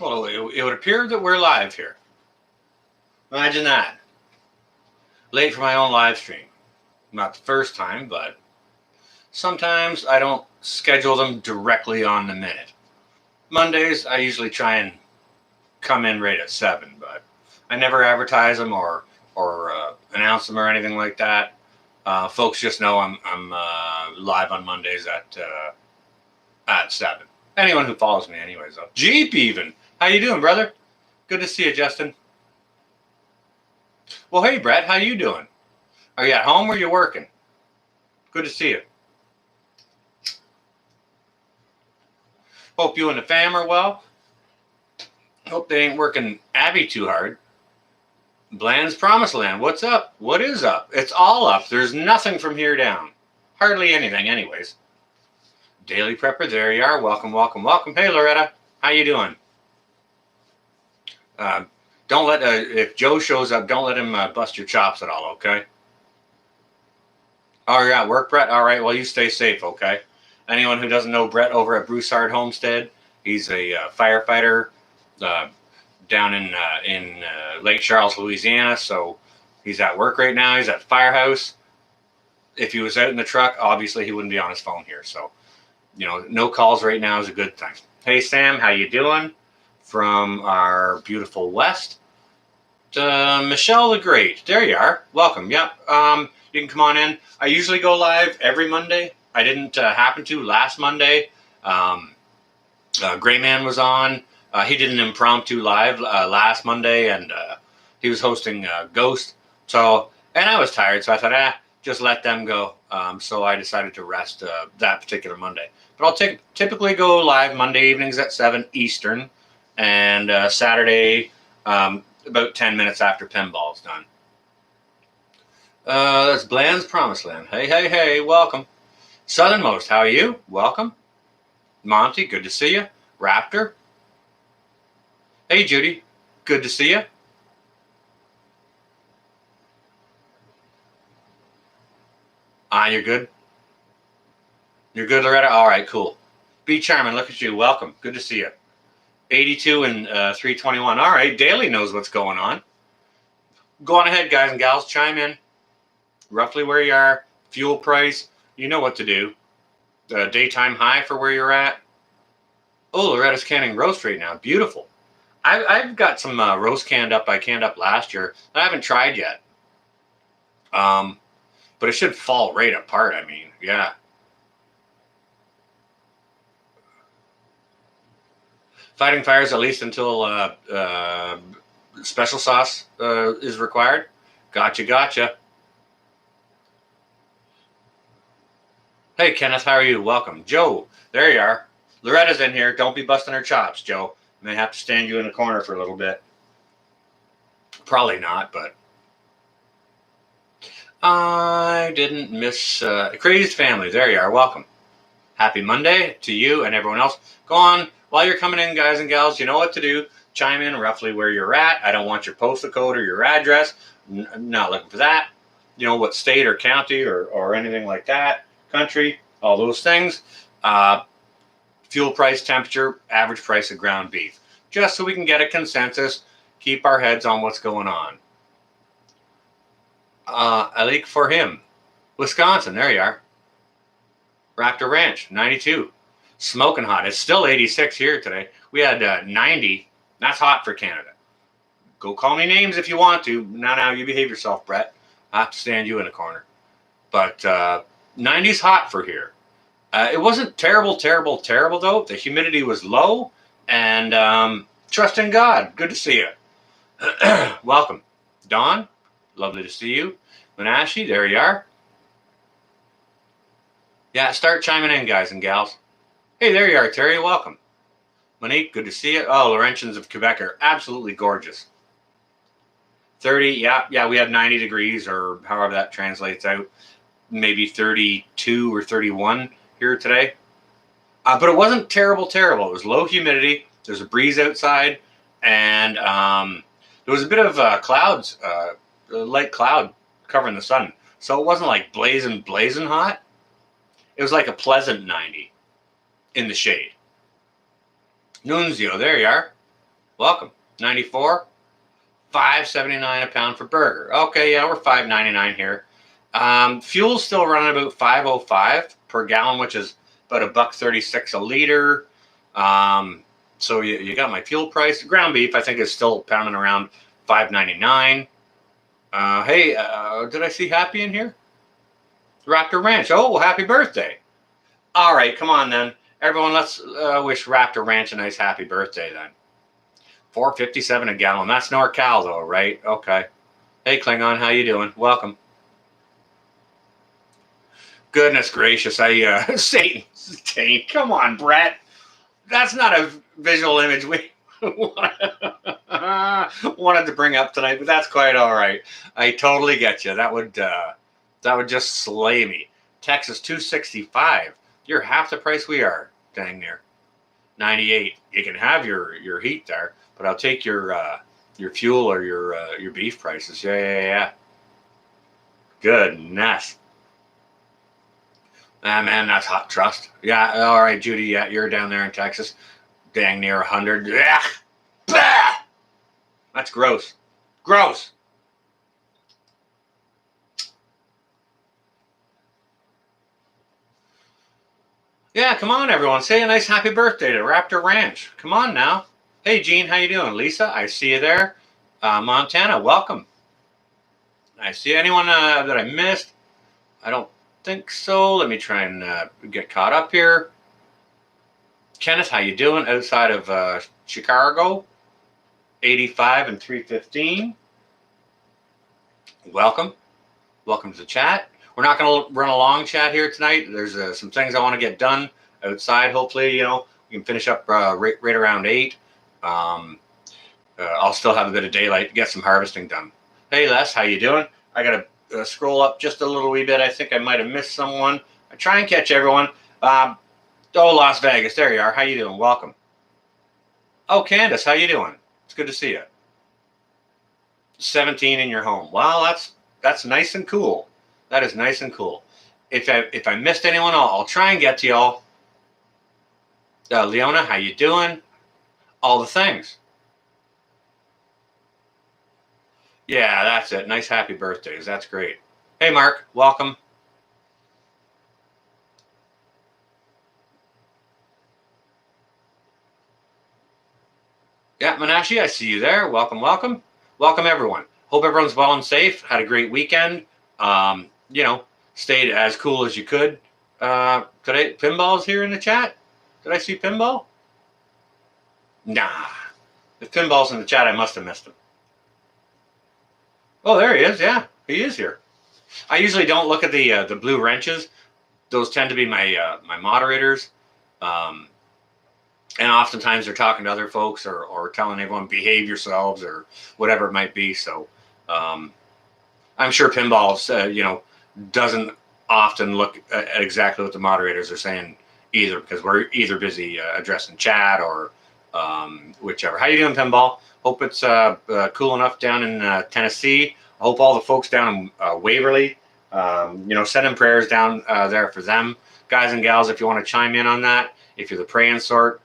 Well, it would appear that we're live here. Imagine that. Late for my own live stream. Not the first time, but sometimes I don't schedule them directly on the minute. Mondays, I usually try and come in right at 7, but I never advertise them or announce them or anything like that. Folks just know I'm live on Mondays at 7. Anyone who follows me anyways, though. Jeep even. How you doing, brother? Good to see you, Justin. Well, hey, Brett, how you doing? Are you at home or are you working? Good to see you. Hope you and the fam are well. Hope they ain't working Abby too hard. Bland's Promised Land. What's up? What is up? It's all up. There's nothing from here down. Hardly anything anyways. Daily Prepper, there you are. Welcome, welcome, welcome. Hey, Loretta. How you doing? Don't let, if Joe shows up, don't let him bust your chops at all, okay? Oh, you're at work, Brett? All right, well, you stay safe, okay? Anyone who doesn't know Brett over at Broussard Homestead, he's a firefighter down in Lake Charles, Louisiana, so he's at work right now. He's at Firehouse. If he was out in the truck, obviously he wouldn't be on his phone here, so, you know, no calls right now is a good thing. Hey, Sam, how you doing? From our beautiful west. Michelle the Great. There you are. Welcome. Yep. You can come on in. I usually go live every Monday. I didn't happen to last Monday. Gray Man was on. He did an impromptu live last Monday, and he was hosting Ghost. So, and I was tired, so I thought, just let them go. So I decided to rest that particular Monday. But I'll typically go live Monday evenings at 7 Eastern, and Saturday about 10 minutes after pinball's done. That's Bland's Promised Land. Hey, hey, hey, welcome. Southernmost, how are you? Welcome. Monty, good to see you. Raptor. Hey, Judy, good to see you. You're good? You're good, Loretta? All right, cool. Be charming, look at you. Welcome. Good to see you. 82 and 321. All right, Daily knows what's going on. Go on ahead, guys and gals. Chime in. Roughly where you are. Fuel price. You know what to do. Daytime high for where you're at. Oh, Loretta's canning roast right now. Beautiful. I've got some roast canned up. I canned up last year. I haven't tried yet. But it should fall right apart. I mean, yeah. Fighting fires at least until special sauce is required. Gotcha. Hey, Kenneth, how are you? Welcome. Joe, there you are. Loretta's in here. Don't be busting her chops, Joe. May have to stand you in the corner for a little bit. Probably not, but I didn't miss Crazed Family. There you are. Welcome. Happy Monday to you and everyone else. Go on. While you're coming in, guys and gals, you know what to do. Chime in roughly where you're at. I don't want your postal code or your address. Not looking for that. You know, what state or county or anything like that. Country, all those things. Fuel price, temperature, average price of ground beef. Just so we can get a consensus. Keep our heads on what's going on. A leak for him. Wisconsin, there you are. Raptor Ranch, 92. Smoking hot. It's still 86 here today. We had 90. That's hot for Canada. Go call me names if you want to. Now, you behave yourself, Brett. I have to stand you in a corner. But 90's hot for here. It wasn't terrible, though. The humidity was low. And trust in God. Good to see you. Welcome. Dawn, lovely to see you. Menashe, there you are. Yeah, start chiming in, guys and gals. Hey, there you are, Terry. Welcome. Monique, good to see you. Oh, Laurentians of Quebec are absolutely gorgeous. 30, yeah, we had 90 degrees, or however that translates out. Maybe 32 or 31 here today. But it wasn't terrible. It was low humidity. There's a breeze outside, and there was a bit of clouds, light cloud covering the sun. So it wasn't like blazing hot. It was like a pleasant 90 in the shade. Nunzio, there you are. welcome. 94, $5.79 a pound for burger. Okay, yeah, we're $5.99 here. Fuel's still running about $5.05 per gallon, which is about $1.36 a liter. So you got my fuel price. Ground beef, I think, is still pounding around $5.99. Hey, did I see Happy in here? Raptor Ranch. Oh, well, happy birthday. All right, come on then. Everyone, let's wish Raptor Ranch a nice happy birthday then. $4.57 a gallon. That's NorCal though, right? Okay. Hey, Klingon, how you doing? Welcome. Goodness gracious, Satan, come on, Brett. That's not a visual image we wanted to bring up tonight, but that's quite all right. I totally get you. That would just slay me. Texas 265. You're half the price we are. Dang near. 98. You can have your heat there, but I'll take your fuel or your beef prices. Yeah. Goodness. Ah, man, that's hot trust. Yeah, all right, Judy. Yeah, you're down there in Texas. Dang near 100. Yeah. Bah! That's gross. Gross. Yeah, come on, everyone. Say a nice happy birthday to Raptor Ranch. Come on now. Hey, Gene, how you doing? Lisa, I see you there. Montana, welcome. I see anyone that I missed? I don't think so. Let me try and get caught up here. Kenneth, how you doing? Outside of Chicago, 85 and 315. Welcome to the chat. We're not going to run a long chat here tonight. There's some things I want to get done outside. Hopefully, we can finish up right around 8. I'll still have a bit of daylight to get some harvesting done. Hey, Les, how you doing? I got to scroll up just a little wee bit. I think I might have missed someone. I try and catch everyone. Las Vegas, there you are. How you doing? Welcome. Oh, Candace, how you doing? It's good to see you. 17 in your home. Wow, that's nice and cool. That is nice and cool. If I missed anyone, I'll try and get to y'all. Leona, how you doing? All the things. Yeah, that's it. Nice happy birthdays. That's great. Hey, Mark, welcome. Yeah, Manashi, I see you there. Welcome. Welcome, everyone. Hope everyone's well and safe. Had a great weekend. Stayed as cool as you could. Today, Pinball's here in the chat. Did I see Pinball? Nah. If Pinball's in the chat, I must have missed him. Oh, there he is. Yeah, he is here. I usually don't look at the blue wrenches. Those tend to be my moderators. And oftentimes they're talking to other folks or telling everyone behave yourselves or whatever it might be. So I'm sure Pinball, doesn't often look at exactly what the moderators are saying either, because we're either busy addressing chat or whichever. How you doing, Pinball? Hope it's cool enough down in Tennessee. I hope all the folks down in Waverly, sending prayers down there for them. Guys and gals, if you want to chime in on that, if you're the praying sort,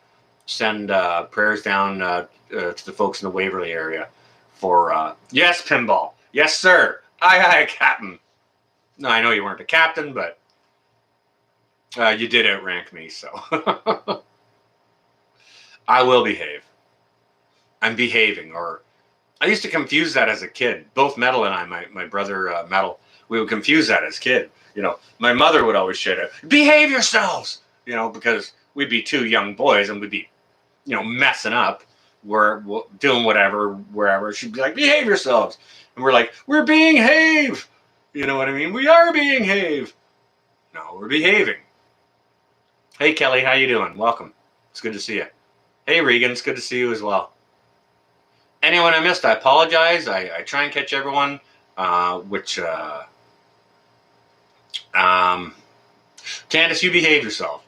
send prayers down to the folks in the Waverly area for, yes, Pinball. Yes, sir. Aye, Captain. No, I know you weren't the captain, but you did outrank me, so I will behave. I'm behaving, or I used to confuse that as a kid. Both Metal and I, my brother Metal, we would confuse that as kid. My mother would always shout out, "Behave yourselves!" Because we'd be two young boys and we'd be, messing up. We're doing whatever, wherever. She'd be like, "Behave yourselves," and we're like, "We're being have." You know what I mean? We are being have. No, we're behaving. Hey, Kelly, how you doing? Welcome. It's good to see you. Hey, Regan, it's good to see you as well. Anyone I missed, I apologize. I try and catch everyone, Candace, you behave yourself.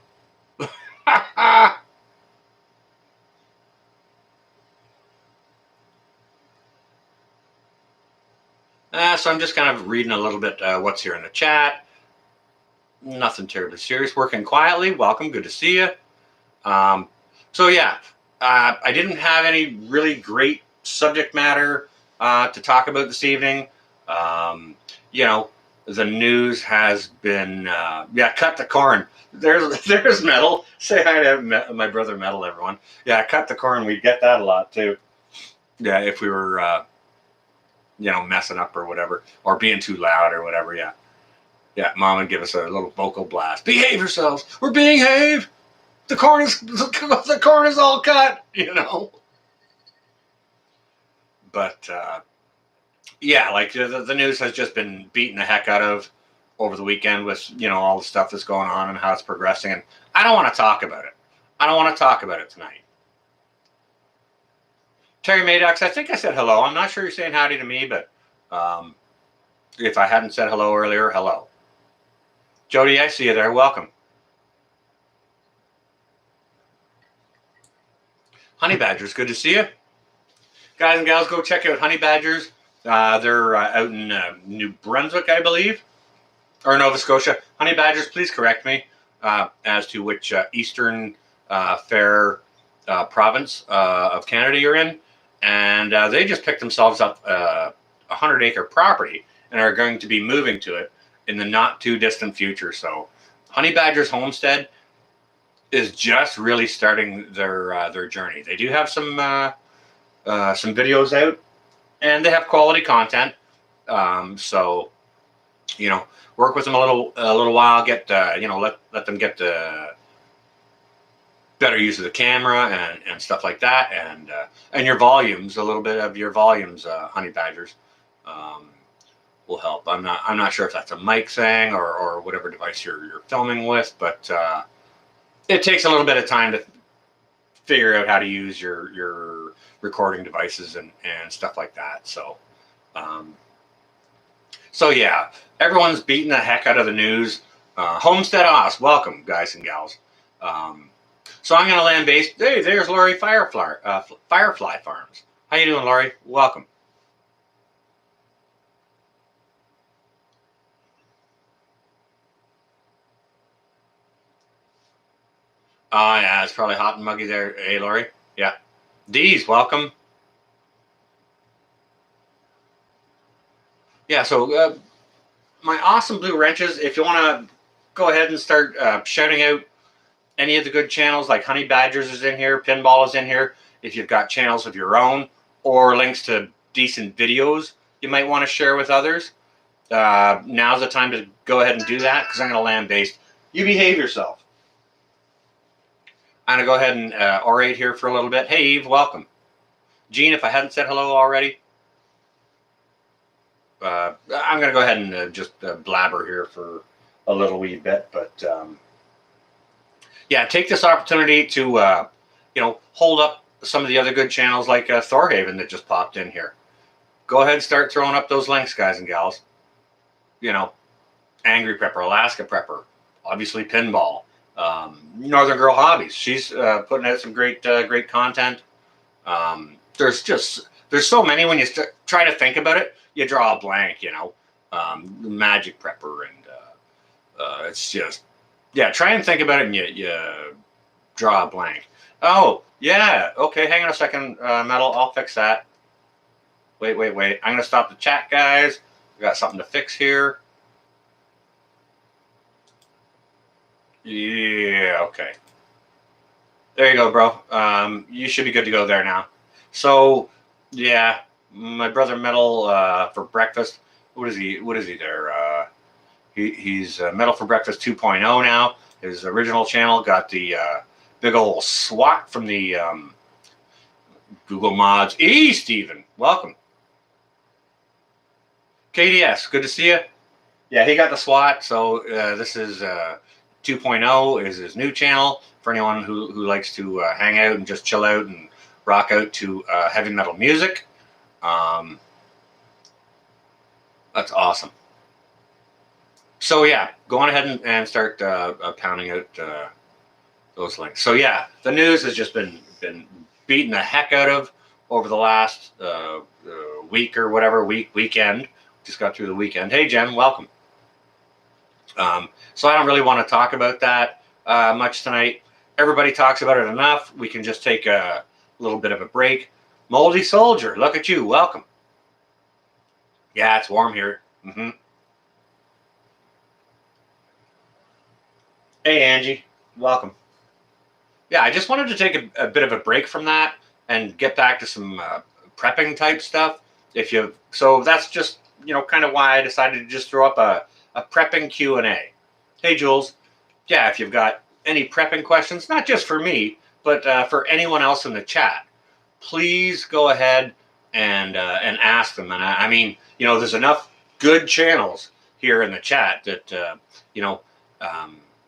So I'm just kind of reading a little bit what's here in the chat. Nothing terribly serious. Working quietly. Welcome. Good to see you. So yeah, I didn't have any really great subject matter to talk about this evening. Um, you know, the news has been cut the corn. There's Metal. Say hi to my brother Metal, everyone. Yeah, cut the corn. We get that a lot too. Yeah, if we were messing up or whatever, or being too loud or whatever. Yeah, yeah. Mom would give us a little vocal blast. Behave yourselves. We're behave. The corn is all cut. But yeah, like the news has just been beaten the heck out of over the weekend with all the stuff that's going on and how it's progressing, and I don't want to talk about it. I don't want to talk about it tonight. Terry Maddox, I think I said hello. I'm not sure you're saying howdy to me, but if I hadn't said hello earlier, hello. Jody, I see you there. Welcome. Honey Badgers, good to see you. Guys and gals, go check out Honey Badgers. They're out in New Brunswick, I believe, or Nova Scotia. Honey Badgers, please correct me as to which eastern fair province of Canada you're in. And they just picked themselves up a 100-acre property and are going to be moving to it in the not too distant future. So Honey Badgers Homestead is just really starting their journey. They do have some videos out, and they have quality content. So work with them a little while. Get let them get the better use of the camera and stuff like that, and your volumes, a little bit of your volumes, Honey Badgers, will help. I'm not sure if that's a mic thing or whatever device you're filming with, but it takes a little bit of time to figure out how to use your recording devices and stuff like that. So yeah, everyone's beating the heck out of the news. Homestead Oz, welcome, guys and gals. So I'm going to land base. Hey, there's Laurie Firefly Farms. How you doing, Laurie? Welcome. Oh, yeah, it's probably hot and muggy there. Hey, Laurie. Yeah. Dee's, welcome. Yeah, so my awesome blue wrenches, if you want to go ahead and start shouting out any of the good channels, like Honey Badgers is in here, Pinball is in here. If you've got channels of your own or links to decent videos you might want to share with others, now's the time to go ahead and do that, because I'm going to land based. You behave yourself. I'm going to go ahead and orate here for a little bit. Hey, Eve, welcome. Gene, if I hadn't said hello already, I'm going to go ahead and just blabber here for a little wee bit. But yeah, take this opportunity to hold up some of the other good channels like Thorhaven that just popped in here. Go ahead and start throwing up those links, guys and gals. Angry Prepper, Alaska Prepper, obviously Pinball, Northern Girl Hobbies. She's putting out some great content. There's so many. When you try to think about it, you draw a blank. Magic Prepper, and it's just, yeah. Try and think about it, and you draw a blank. Oh yeah, okay. Hang on a second, Metal. I'll fix that. Wait. I'm gonna stop the chat, guys. We got something to fix here. Yeah, okay. There you go, bro. You should be good to go there now. So, yeah, my brother Metal for breakfast. What is he there? He's Metal for Breakfast 2.0 now. His original channel got the big old SWAT from the Google Mods. Steven, welcome. KDS, good to see you. Yeah, he got the SWAT. So this is 2.0 is his new channel for anyone who likes to hang out and just chill out and rock out to heavy metal music. That's awesome. So yeah, go on ahead and start pounding out those links. So yeah, the news has just been beaten the heck out of over the last week or whatever, weekend. Just got through the weekend. Hey Jen, welcome. So I don't really want to talk about that much tonight. everybody talks about it enough. We can just take a little bit of a break. Moldy Soldier, look at you. Welcome. Yeah, it's warm here. Hey, Angie. Welcome. Yeah, I just wanted to take a bit of a break from that and get back to some prepping type stuff. So that's just, kind of why I decided to just throw up a prepping Q&A. Hey, Jules. Yeah, if you've got any prepping questions, not just for me, but for anyone else in the chat, please go ahead and ask them. And I mean, there's enough good channels here in the chat that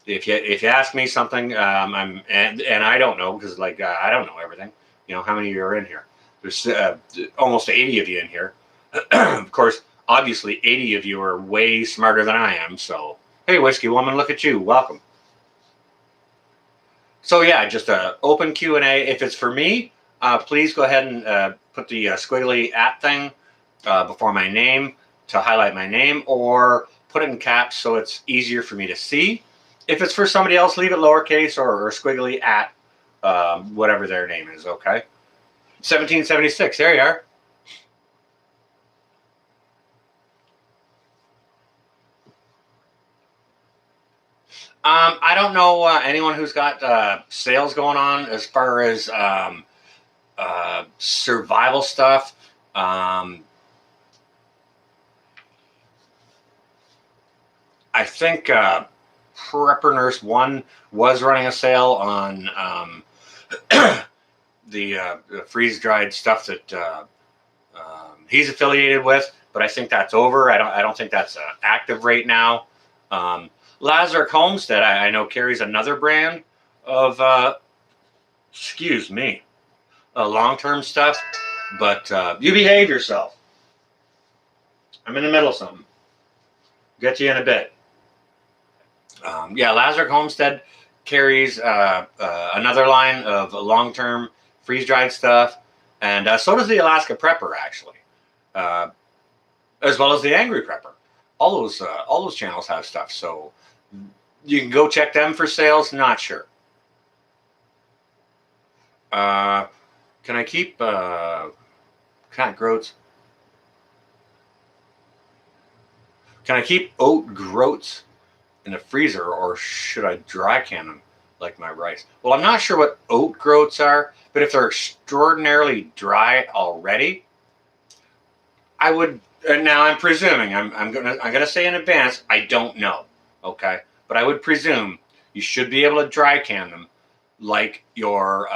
if you ask me something, and I don't know, because I don't know everything. How many of you are in here? There's almost 80 of you in here. Of course, obviously 80 of you are way smarter than I am. So hey, Whiskey Woman, look at you. Welcome. So yeah, just an open Q&A. If it's for me, please go ahead and put the squiggly @ thing before my name to highlight my name, or put it in caps so it's easier for me to see. If it's for somebody else, leave it lowercase or squiggly @ whatever their name is, okay? 1776, there you are. I don't know anyone who's got sales going on as far as survival stuff. I think Prepper Nurse 1 was running a sale on the freeze-dried stuff that he's affiliated with, but I think that's over. I don't think that's active right now. Lazarus Homestead, I know, carries another brand of excuse me, long-term stuff, but you behave yourself. I'm in the middle of something. Get you in a bit. Yeah, Lazarus Homestead carries another line of long-term freeze-dried stuff, and so does the Alaska Prepper, actually, as well as the Angry Prepper. All those channels have stuff, so you can go check them for sales. Not sure. Can I keep cat groats? Can I keep oat groats in the freezer, or should I dry can them like my rice? Well, I'm not sure what oat groats are, but if they're extraordinarily dry already, I would. Now I'm presuming. I'm gonna say in advance, I don't know. Okay, but I would presume you should be able to dry can them like your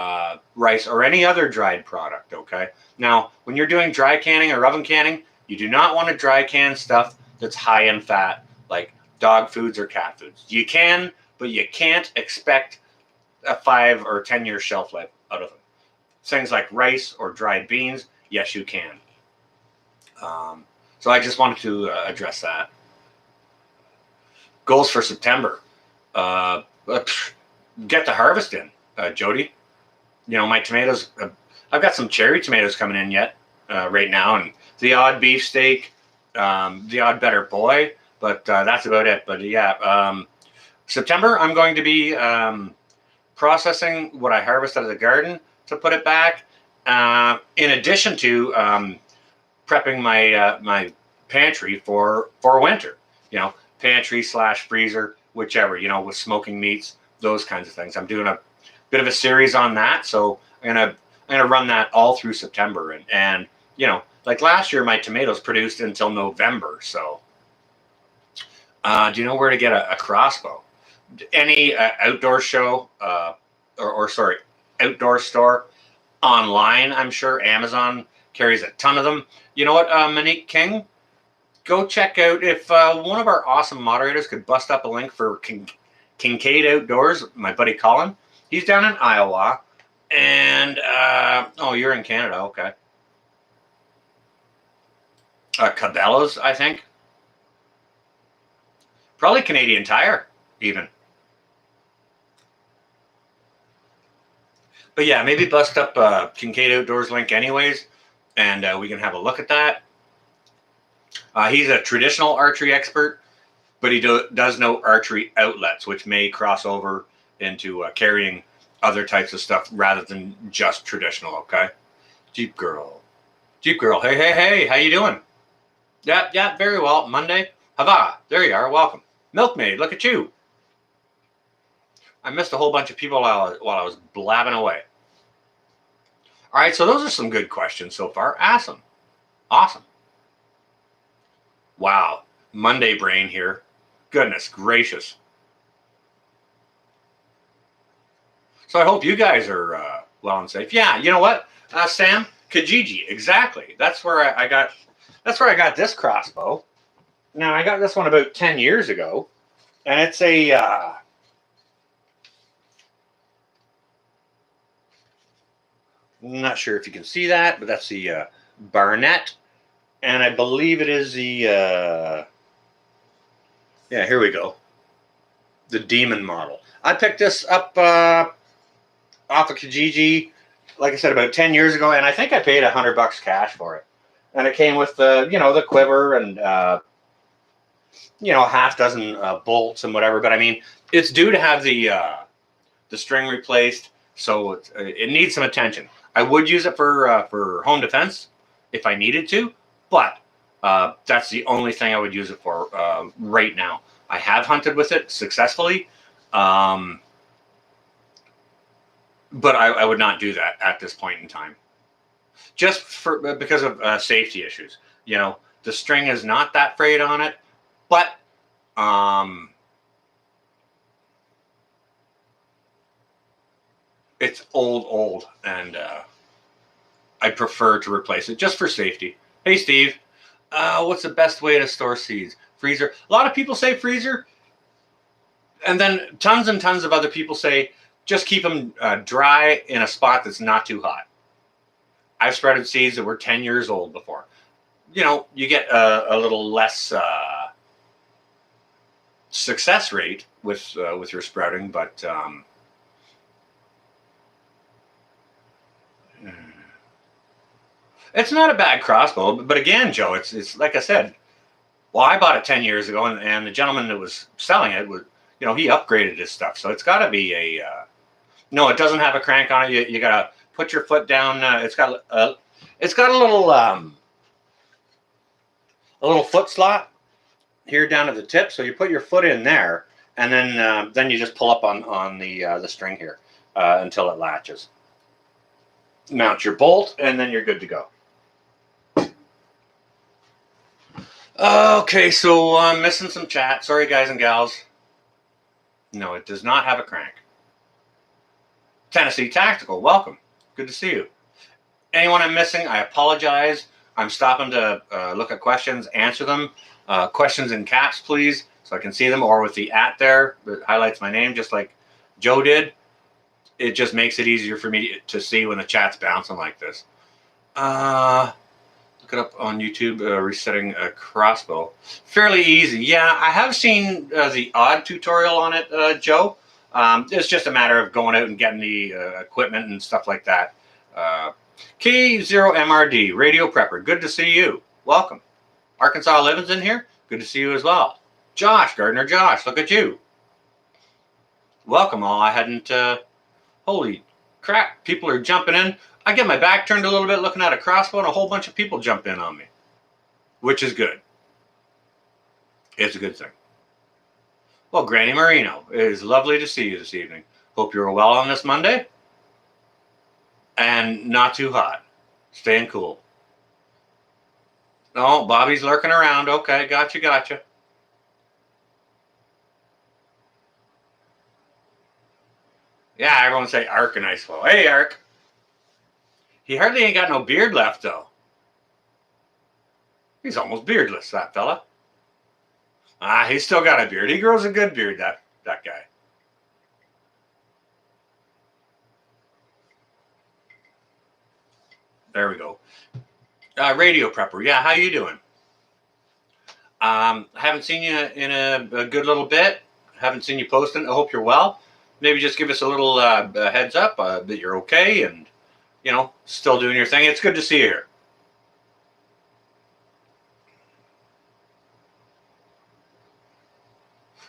rice or any other dried product. Okay. Now, when you're doing dry canning or oven canning, you do not want to dry can stuff that's high in fat, like dog foods or cat foods. You can, but you can't expect a 5 or 10 year shelf life out of them. Things like rice or dried beans, yes, you can. So I just wanted to address that. Goals for September. Get the harvest in, Jody. My tomatoes, I've got some cherry tomatoes coming in yet right now, and the odd beefsteak, the odd better boy, but that's about it. But yeah, September, I'm going to be processing what I harvest out of the garden to put it back, in addition to prepping my pantry for winter. Pantry / freezer, whichever. With smoking meats, those kinds of things. I'm doing a bit of a series on that, so I'm gonna run that all through September, and like last year, my tomatoes produced until November. So, do you know where to get a crossbow? Any outdoor show, or sorry, outdoor store online? I'm sure Amazon carries a ton of them. You know what, Monique King? Go check out if one of our awesome moderators could bust up a link for Kincaid Outdoors, my buddy Colin. He's down in Iowa. And, oh, you're in Canada. Okay. Cabela's, I think. Probably Canadian Tire, even. But yeah, maybe bust up Kincaid Outdoors link anyways, and we can have a look at that. He's a traditional archery expert, but he does know archery outlets, which may cross over into carrying other types of stuff rather than just traditional, okay? Jeep Girl. Jeep Girl, hey, how you doing? Yeah, very well. Monday? Hava, there you are, welcome. Milkmaid, look at you. I missed a whole bunch of people while I was blabbing away. All right, so those are some good questions so far. Awesome. Wow, Monday brain here. Goodness gracious. So I hope you guys are well and safe. Yeah, you know what, Sam? Kijiji, exactly. That's where I got this crossbow. Now, I got this one about 10 years ago, and it's a I'm not sure if you can see that, but that's the Barnett, and I believe it is the yeah, here we go, the Demon model. I picked this up off of Kijiji, like I said, about 10 years ago, and I think I paid $100 cash for it. And it came with the, the quiver and a half dozen bolts and whatever. But I mean, it's due to have the string replaced, so it needs some attention. I would use it for home defense if I needed to, but that's the only thing I would use it for right now. I have hunted with it successfully, but I would not do that at this point in time, just because of safety issues. The string is not that frayed on it, but it's old, and I prefer to replace it just for safety. Hey, Steve, what's the best way to store seeds? Freezer. A lot of people say freezer, and then tons and tons of other people say just keep them dry in a spot that's not too hot. I've sprouted seeds that were 10 years old before. You get a little less success rate with your sprouting, but it's not a bad crossbow. But again, Joe, it's like I said. Well, I bought it 10 years ago, and the gentleman that was selling it was, he upgraded his stuff. So it's got to be a no. It doesn't have a crank on it. You gotta put your foot down. It's got a little foot slot here down at the tip. So you put your foot in there, and then you just pull up on the string here until it latches. Mount your bolt, and then you're good to go. Okay, so I'm missing some chat. Sorry, guys and gals. No, it does not have a crank. Tennessee Tactical, welcome. Good to see you. Anyone I'm missing, I apologize. I'm stopping to look at questions, answer them. Questions in caps, please, so I can see them, or with the @ there that highlights my name, just like Joe did. It just makes it easier for me to see when the chat's bouncing like this. Look it up on YouTube, resetting a crossbow. Fairly easy. Yeah, I have seen the odd tutorial on it, Joe. It's just a matter of going out and getting the equipment and stuff like that. K0MRD, Radio Prepper, good to see you. Welcome. Arkansas Living's in here. Good to see you as well. Josh, Gardner Josh, look at you. Welcome all. I hadn't... holy crap, people are jumping in. I get my back turned a little bit looking at a crossbow, and a whole bunch of people jump in on me, which is good. It's a good thing. Well, Granny Marino, it is lovely to see you this evening. Hope you're well on this Monday. And not too hot. Staying cool. Oh, Bobby's lurking around. Okay, gotcha. Yeah, everyone say Ark and Ice Flow. Hey, Ark. He hardly ain't got no beard left, though. He's almost beardless, that fella. He's still got a beard. He grows a good beard, that guy. There we go. Radio Prepper. Yeah, how you doing? Haven't seen you in a good little bit. Haven't seen you posting. I hope you're well. Maybe just give us a little heads up that you're okay and, still doing your thing. It's good to see you here.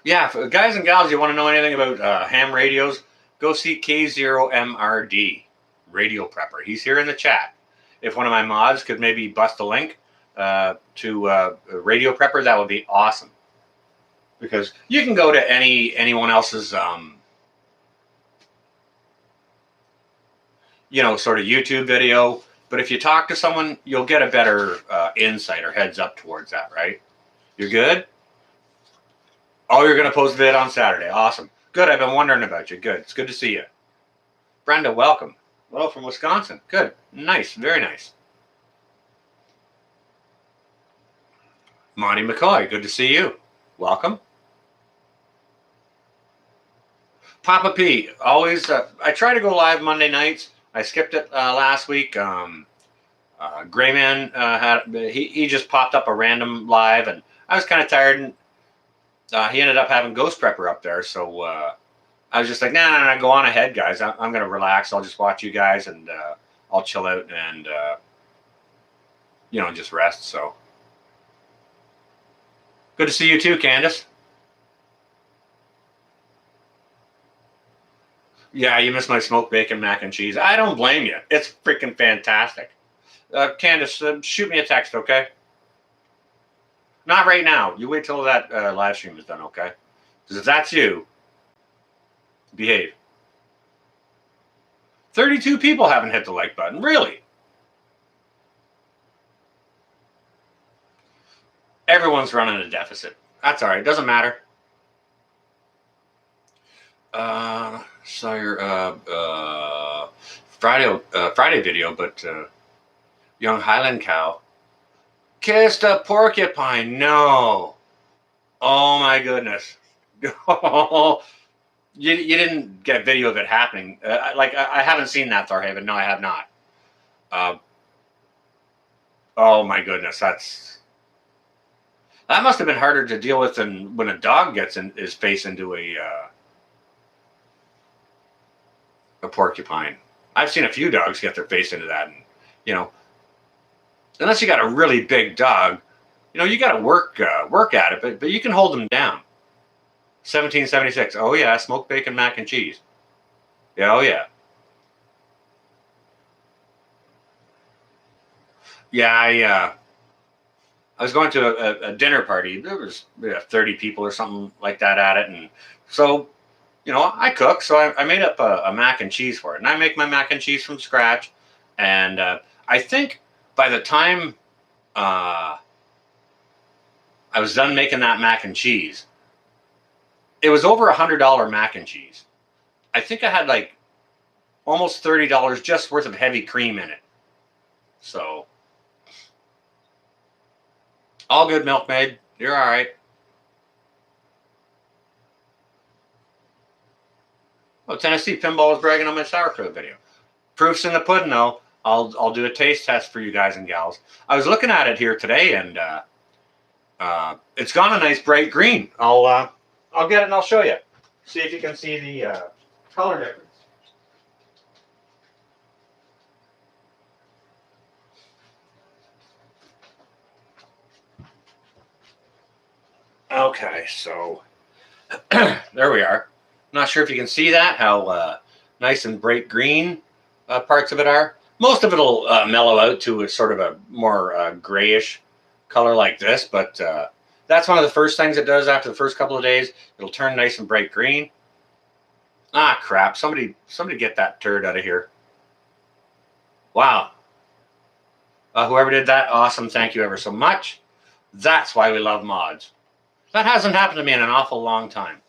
Yeah, guys and gals, you want to know anything about ham radios, go see K0MRD, Radio Prepper. He's here in the chat. If one of my mods could maybe bust a link to Radio Prepper, that would be awesome. Because you can go to anyone else's, sort of YouTube video. But if you talk to someone, you'll get a better insight or heads up towards that, right? You're good? Oh, you're going to post a vid on Saturday. Awesome. Good. I've been wondering about you. Good. It's good to see you. Brenda, welcome. Well, from Wisconsin. Good. Nice. Very nice. Monty McCoy, good to see you. Welcome. Papa P, always, I try to go live Monday nights. I skipped it last week. Grayman, he just popped up a random live, and I was kind of tired, and he ended up having Ghost Prepper up there, so I was just like, nah, go on ahead, guys. I'm going to relax. I'll just watch you guys, and I'll chill out and, just rest, so. Good to see you too, Candace. Yeah, you missed my smoked bacon mac and cheese. I don't blame you. It's freaking fantastic. Candace, shoot me a text, okay? Not right now. You wait till that live stream is done, okay? Because if that's you, behave. 32 people haven't hit the like button. Really? Everyone's running a deficit. That's all right. Doesn't matter. Saw your Friday video, but young Highland cow kissed a porcupine. No. Oh my goodness. you didn't get video of it happening. I haven't seen that, Thorhaven. No, I have not. Oh my goodness, that must have been harder to deal with than when a dog gets his face into a porcupine. I've seen a few dogs get their face into that, and unless you got a really big dog, you got to work at it, but you can hold them down. 1776. Oh yeah, smoked bacon mac and cheese. Yeah, oh yeah. Yeah, I was going to a dinner party. There was 30 people or something like that at it, and so I cook, so I made up a mac and cheese for it, and I make my mac and cheese from scratch. And I think by the time I was done making that mac and cheese, it was over $100 mac and cheese. I think I had like almost $30 just worth of heavy cream in it. So all good, milkmaid. You're all right. Oh, Tennessee Pinball was bragging on my sauerkraut video. Proof's in the pudding, though. I'll do a taste test for you guys and gals. I was looking at it here today, and it's gone a nice bright green. I'll get it and I'll show you. See if you can see the color difference. Okay, so there we are. Not sure if you can see that, how nice and bright green parts of it are. Most of it will mellow out to a sort of a more grayish color like this, but that's one of the first things it does after the first couple of days. It'll turn nice and bright green. Ah, crap. Somebody get that turd out of here. Wow. Whoever did that, awesome. Thank you ever so much. That's why we love mods. That hasn't happened to me in an awful long time,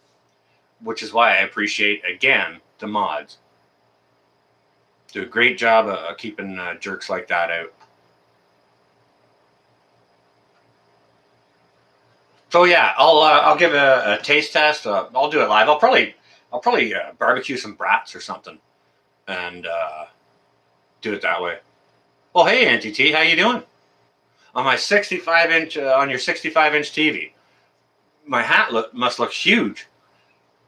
which is why I appreciate, again, the mods. Do a great job of keeping jerks like that out. So yeah, I'll give a taste test. I'll do it live. I'll probably barbecue some brats or something, and do it that way. Well, hey, Auntie T, how you doing? On my 65-inch on your 65-inch TV, my hat must look huge.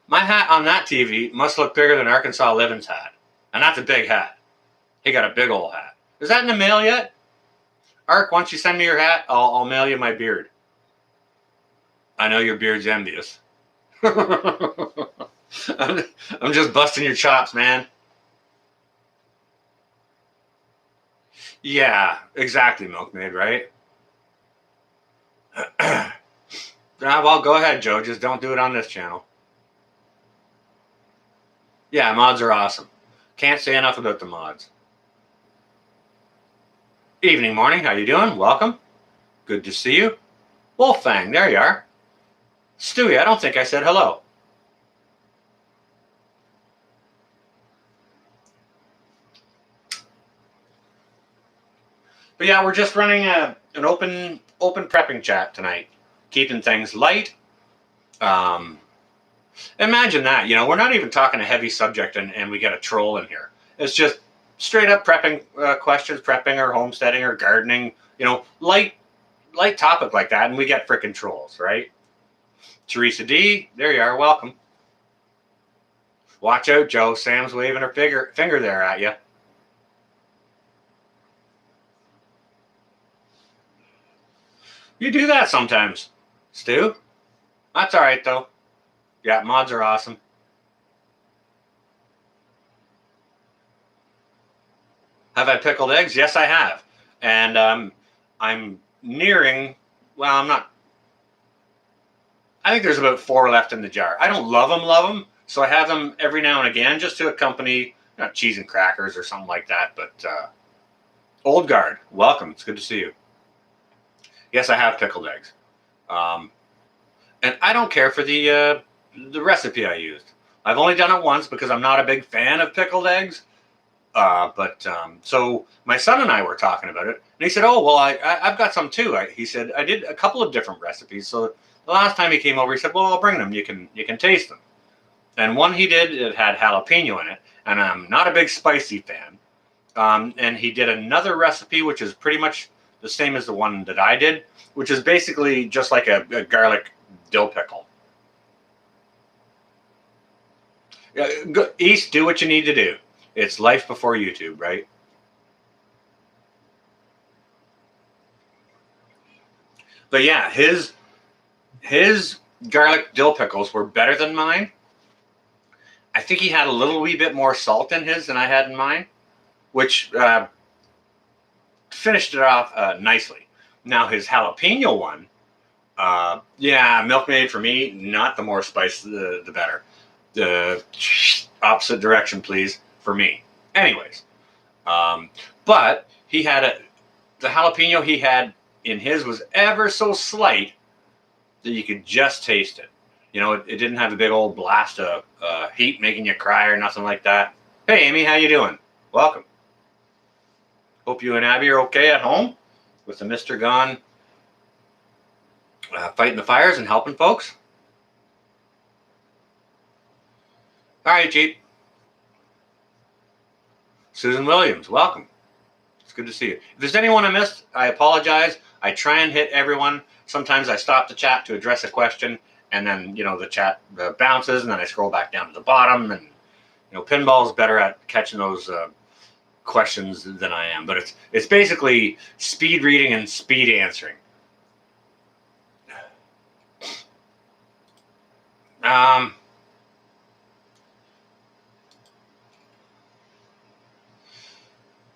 My hat on that TV must look bigger than Arkansas Living's hat, and that's a big hat. He got a big old hat. Is that in the mail yet? Ark, once you send me your hat, I'll mail you my beard. I know your beard's envious. I'm, I'm just busting your chops, man. Yeah, exactly, Milkmaid, right? Well, go ahead, Joe. Just don't do it on this channel. Yeah, mods are awesome. Can't say enough about the mods. Evening, morning. How you doing? Welcome. Good to see you. Wolfang, there you are. Stewie, I don't think I said hello. But yeah, we're just running an open prepping chat tonight, keeping things light. Um, Imagine that. We're not even talking a heavy subject, and we get a troll in here. It's just straight up prepping questions, prepping or homesteading or gardening. Light topic like that, and we get freaking trolls, right? Teresa D, there you are. Welcome. Watch out, Joe. Sam's waving her finger there at you. You do that sometimes, Stu. That's all right, though. Yeah, mods are awesome. Have I pickled eggs? Yes, I have. And I'm nearing, well, I'm not, I think there's about 4 left in the jar. I don't love them. So I have them every now and again just to accompany cheese and crackers or something like that. But Old Guard, welcome. It's good to see you. Yes, I have pickled eggs. And I don't care for the recipe I used. I've only done it once because I'm not a big fan of pickled eggs. So my son and I were talking about it, and he said, "Oh, well, I've got some too." He said, "I did a couple of different recipes." So the last time he came over, he said, "Well, I'll bring them. You can taste them." And one he did, it had jalapeno in it, and I'm not a big spicy fan. And he did another recipe, which is pretty much the same as the one that I did, which is basically just like a garlic dill pickle. East, do what you need to do. It's life before YouTube, right? But yeah, his garlic dill pickles were better than mine. I think he had a little wee bit more salt in his than I had in mine, which finished it off nicely. Now his jalapeno one, yeah, milkmaid for me, not the more spice, the better. The opposite direction, please, for me. Anyways, but he had the jalapeno he had in his was ever so slight that you could just taste it. It didn't have a big old blast of heat making you cry or nothing like that. Hey, Amy, how you doing? Welcome. Hope you and Abby are okay at home with the Mister gone fighting the fires and helping folks. All right, Jeep. Susan Williams, welcome. It's good to see you. If there's anyone I missed, I apologize. I try and hit everyone. Sometimes I stop the chat to address a question, and then the chat bounces, and then I scroll back down to the bottom. And Pinball's better at catching those questions than I am. But it's basically speed reading and speed answering.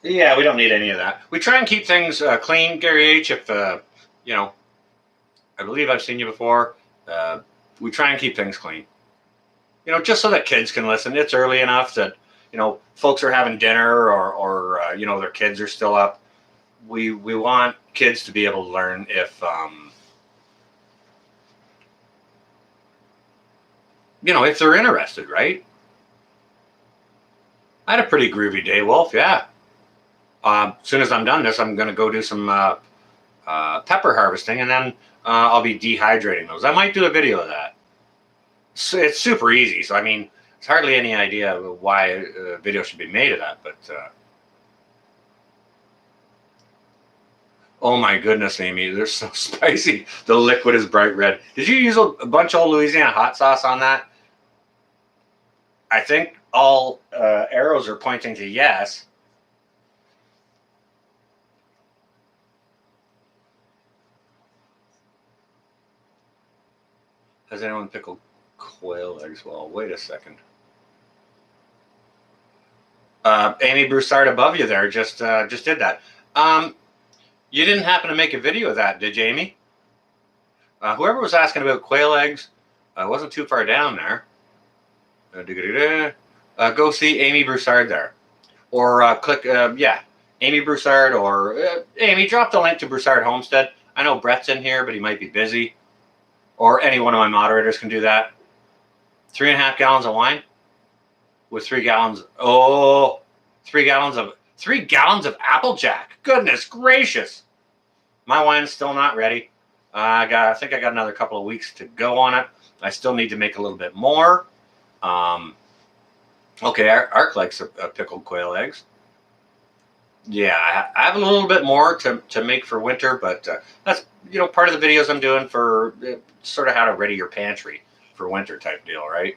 Yeah, we don't need any of that. We try and keep things clean, Gary H. If I believe I've seen you before. We try and keep things clean. Just so that kids can listen. It's early enough that folks are having dinner or their kids are still up. We want kids to be able to learn if they're interested, right? I had a pretty groovy day, Wolf. Yeah. As soon as I'm done this, I'm going to go do some pepper harvesting, and then I'll be dehydrating those. I might do a video of that. So it's super easy. So, I mean, it's hardly any idea why a video should be made of that. But, oh my goodness, Amy, they're so spicy. The liquid is bright red. Did you use a bunch of Louisiana hot sauce on that? I think all arrows are pointing to yes. Has anyone pickled quail eggs. Well, wait a second. Amy Broussard above you there just did that. You didn't happen to make a video of that, did you, Amy? Whoever was asking about quail eggs wasn't too far down there. Go see Amy Broussard there. Or click, Amy Broussard, or Amy, drop the link to Broussard Homestead. I know Brett's in here, but he might be busy. Or any one of my moderators can do that. 3.5 gallons of wine with 3 gallons. Oh, 3 gallons of Applejack. Goodness gracious. My wine's still not ready. I think I got another couple of weeks to go on it. I still need to make a little bit more. Okay, Ark likes pickled quail eggs. Yeah, I have a little bit more to make for winter, but that's part of the videos I'm doing for sort of how to ready your pantry for winter type deal, right?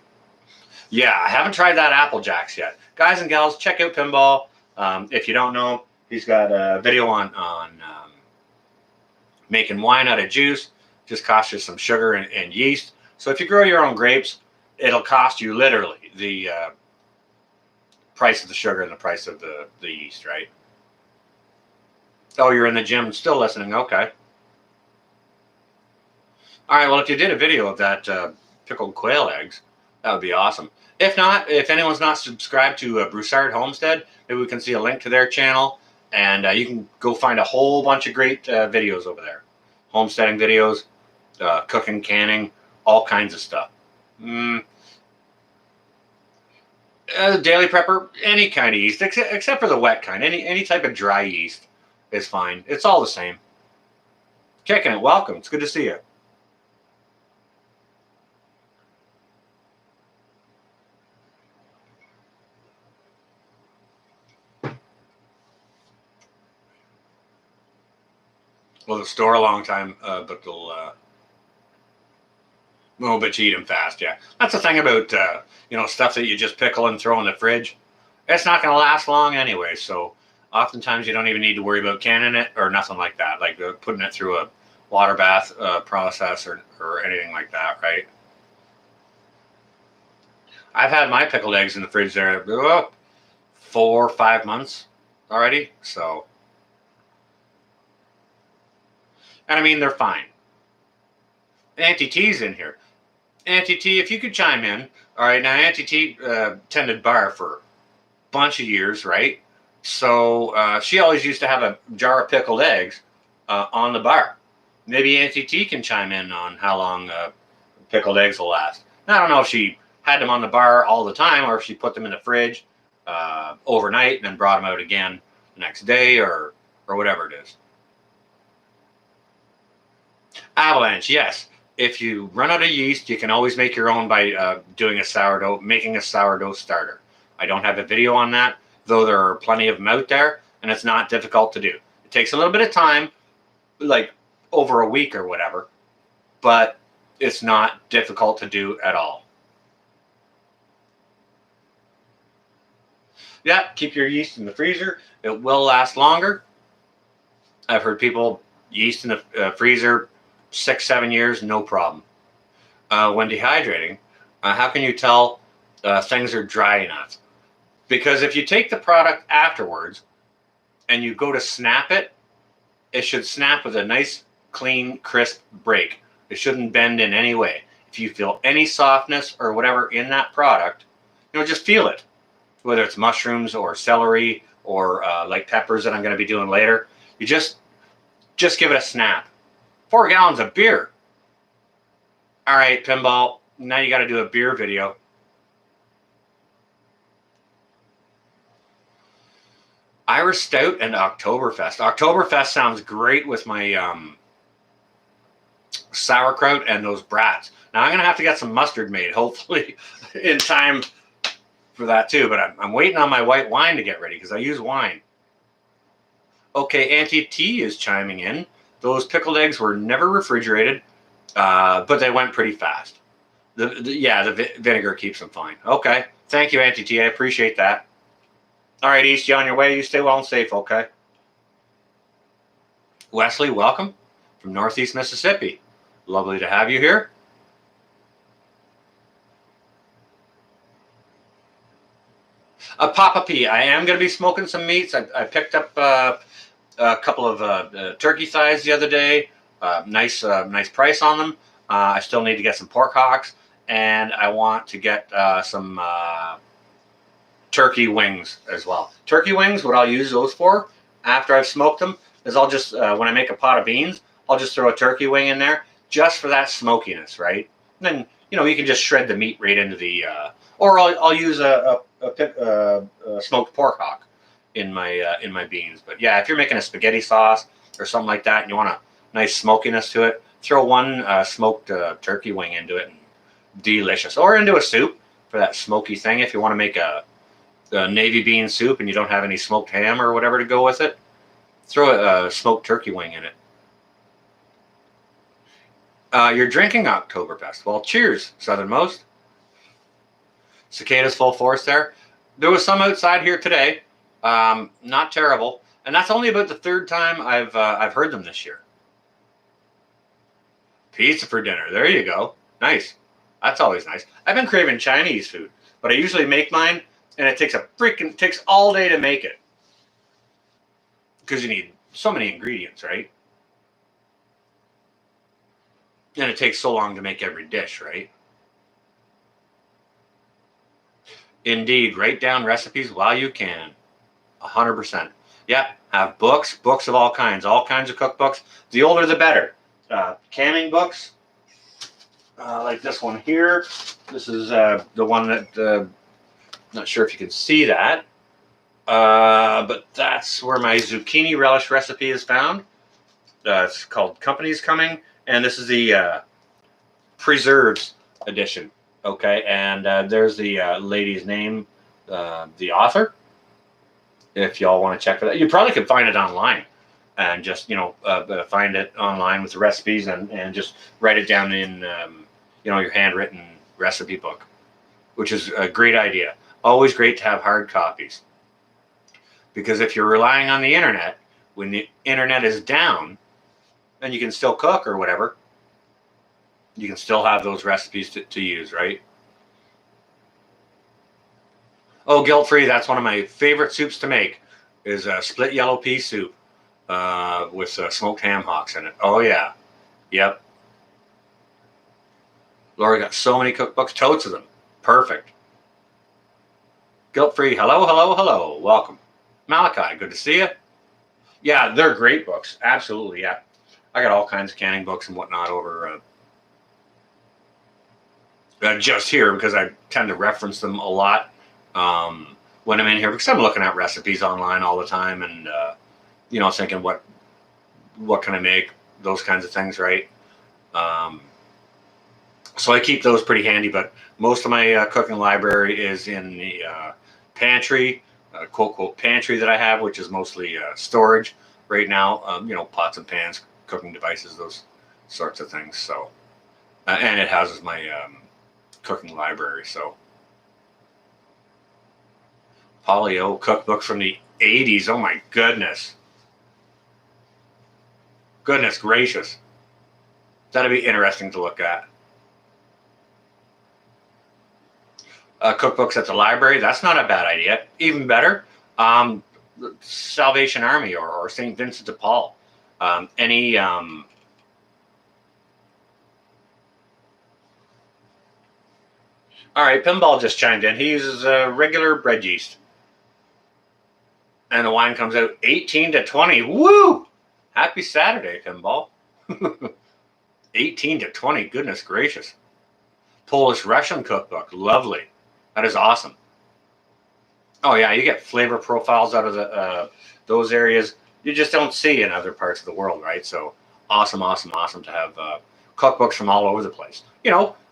Yeah, I haven't tried that Apple Jacks yet. Guys and gals, check out Pinball. If you don't know, he's got a video on making wine out of juice. Just costs you some sugar and yeast. So if you grow your own grapes, it'll cost you literally the price of the sugar and the price of the yeast, right? Oh, you're in the gym still listening. Okay. All right, well, if you did a video of that pickled quail eggs, that would be awesome. If not, if anyone's not subscribed to Broussard Homestead, maybe we can see a link to their channel, and you can go find a whole bunch of great videos over there. Homesteading videos, cooking, canning, all kinds of stuff. Daily prepper, any kind of yeast, except for the wet kind. Any type of dry yeast is fine. It's all the same. Kicking it, welcome. It's good to see you. Well, they'll store a long time, but they'll but you eat them fast. Yeah, that's the thing about stuff that you just pickle and throw in the fridge. It's not going to last long anyway. So oftentimes you don't even need to worry about canning it or nothing like that, like putting it through a water bath process or anything like that, right? I've had my pickled eggs in the fridge there 4 or 5 months already. So. And I mean, they're fine. Auntie T's in here. Auntie T, if you could chime in. All right, now Auntie T tended bar for a bunch of years, right? So she always used to have a jar of pickled eggs on the bar. Maybe Auntie T can chime in on how long pickled eggs will last. Now, I don't know if she had them on the bar all the time or if she put them in the fridge overnight and then brought them out again the next day or whatever it is. Avalanche, yes. If you run out of yeast, you can always make your own by making a sourdough starter. I don't have a video on that, though there are plenty of them out there, and it's not difficult to do. It takes a little bit of time, like over a week or whatever, but it's not difficult to do at all. Yeah, keep your yeast in the freezer. It will last longer. I've heard people yeast in the freezer 6-7 years, no problem. When dehydrating, how can you tell things are dry enough? Because if you take the product afterwards and you go to snap it, it should snap with a nice, clean, crisp break. It shouldn't bend in any way. If you feel any softness or whatever in that product, just feel it. Whether it's mushrooms or celery or like peppers that I'm going to be doing later, you just give it a snap. 4 gallons of beer. All right, Pinball, now you got to do a beer video. Irish Stout and Oktoberfest. Oktoberfest sounds great with my sauerkraut and those brats. Now I'm going to have to get some mustard made, hopefully, in time for that too. But I'm waiting on my white wine to get ready because I use wine. Okay, Auntie T is chiming in. Those pickled eggs were never refrigerated, but they went pretty fast. The vinegar keeps them fine. Okay. Thank you, Auntie T. I appreciate that. All right, East, you on your way. You stay well and safe, okay? Wesley, welcome from Northeast Mississippi. Lovely to have you here. Papa P. I am going to be smoking some meats. I picked up a couple of turkey thighs the other day. Nice price on them. I still need to get some pork hocks, and I want to get some turkey wings as well. Turkey wings, what I'll use those for after I've smoked them is I'll just, when I make a pot of beans, I'll just throw a turkey wing in there just for that smokiness, right? And then, you can just shred the meat right into the, or I'll use a smoked pork hock in my beans. But yeah, if you're making a spaghetti sauce or something like that and you want a nice smokiness to it, throw one smoked turkey wing into it, and delicious. Or into a soup for that smoky thing if you want to make a navy bean soup and you don't have any smoked ham or whatever to go with it, throw a smoked turkey wing in it. You're drinking Oktoberfest. Well, cheers, Southernmost. Cicadas full force there. There was some outside here today. Not terrible. And that's only about the third time I've heard them this year. Pizza for dinner. There you go. Nice. That's always nice. I've been craving Chinese food, but I usually make mine, and it takes all day to make it. Because you need so many ingredients, right? And it takes so long to make every dish, right? Indeed, write down recipes while you can. 100%. Yeah, have books of all kinds of cookbooks. The older the better. Canning books, like this one here. This is the one that, not sure if you can see that, but that's where my zucchini relish recipe is found. It's called Company's Coming, and this is the preserves edition. Okay, and there's the lady's name, the author. If y'all want to check for that, you probably could find it online, and just find it online with the recipes and just write it down in your handwritten recipe book, which is a great idea. Always great to have hard copies, because if you're relying on the internet, when the internet is down, and you can still cook or whatever, you can still have those recipes to use, right? Oh, guilt-free, that's one of my favorite soups to make, is a split yellow pea soup with smoked ham hocks in it. Oh, yeah. Yep. Laura got so many cookbooks, totes of them. Perfect. Guilt-free, hello. Welcome. Malachi, good to see you. Yeah, they're great books. Absolutely, yeah. I got all kinds of canning books and whatnot over just here, because I tend to reference them a lot when I'm in here, because I'm looking at recipes online all the time, and thinking what can I make, those kinds of things, right? So I keep those pretty handy, but most of my cooking library is in the pantry, quote pantry that I have, which is mostly storage right now. Pots and pans, cooking devices, those sorts of things. So, and it houses my cooking library. So, Polly-O cookbook from the 80s. Oh my goodness. Goodness gracious. That'd be interesting to look at. Cookbooks at the library, that's not a bad idea. Even better, Salvation Army or St. Vincent de Paul. All right, Pinball just chimed in. He uses regular bread yeast. And the wine comes out 18 to 20. Woo! Happy Saturday, Pinball. 18 to 20, goodness gracious. Polish-Russian cookbook, lovely. That is awesome. Oh yeah, you get flavor profiles out of those areas you just don't see in other parts of the world, right? So awesome to have cookbooks from all over the place.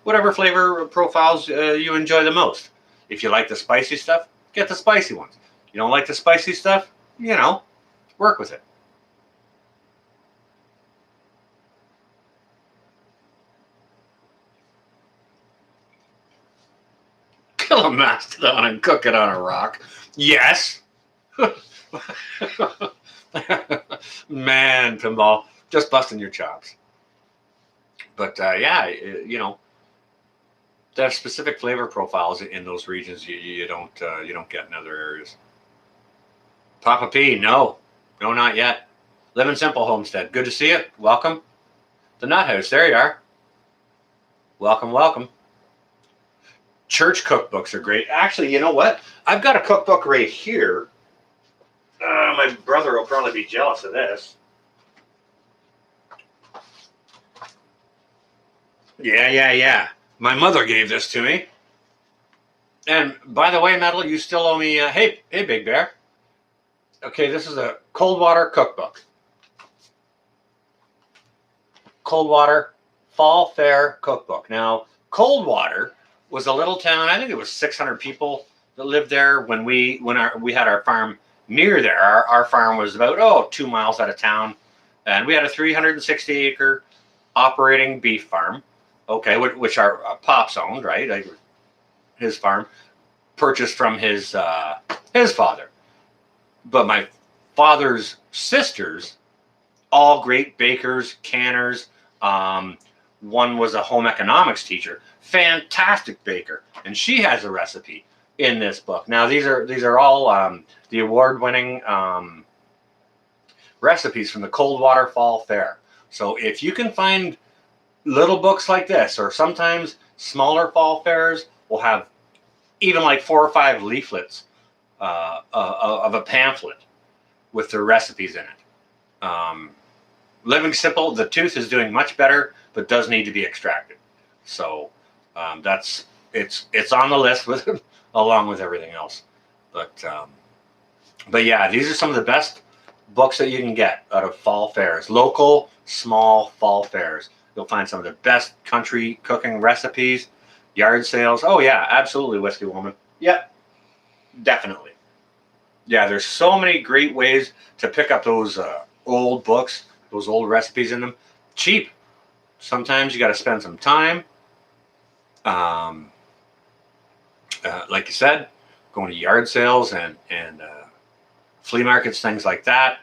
Whatever flavor profiles you enjoy the most. If you like the spicy stuff, get the spicy ones. You don't like the spicy stuff, work with it. Kill a mastodon and cook it on a rock. Yes. Man, Pinball, just busting your chops. But yeah, They have specific flavor profiles in those regions you don't get in other areas. Papa P, no, not yet. Living Simple Homestead, good to see you. Welcome. The Nut House, there you are. Welcome, welcome. Church cookbooks are great. Actually, you know what? I've got a cookbook right here. My brother will probably be jealous of this. Yeah. My mother gave this to me. And by the way, Metal, you still owe me. Hey, Big Bear. Okay, this is a cold water cookbook. Cold Water Fall Fair Cookbook. Now, Coldwater was a little town. I think it was 600 people that lived there when we had our farm near there. Our farm was about 2 miles out of town, and we had a 360-acre operating beef farm. Okay, which our pops owned, right? Like his farm, purchased from his father. But my father's sisters, all great bakers, canners. One was a home economics teacher, fantastic baker, and she has a recipe in this book. Now these are all the award-winning recipes from the Coldwater Fall Fair. So if you can find little books like this, or sometimes smaller fall fairs will have even like 4 or 5 leaflets of a pamphlet with their recipes in it. Living Simple, the tooth is doing much better, but does need to be extracted. So it's on the list with along with everything else. But yeah, these are some of the best books that you can get out of fall fairs, local small fall fairs. You'll find some of the best country cooking recipes, yard sales. Oh yeah, absolutely, Whiskey Woman. Yep, definitely. Yeah, there's so many great ways to pick up those old books, those old recipes in them. Cheap. Sometimes you got to spend some time. Like you said, going to yard sales and flea markets, things like that,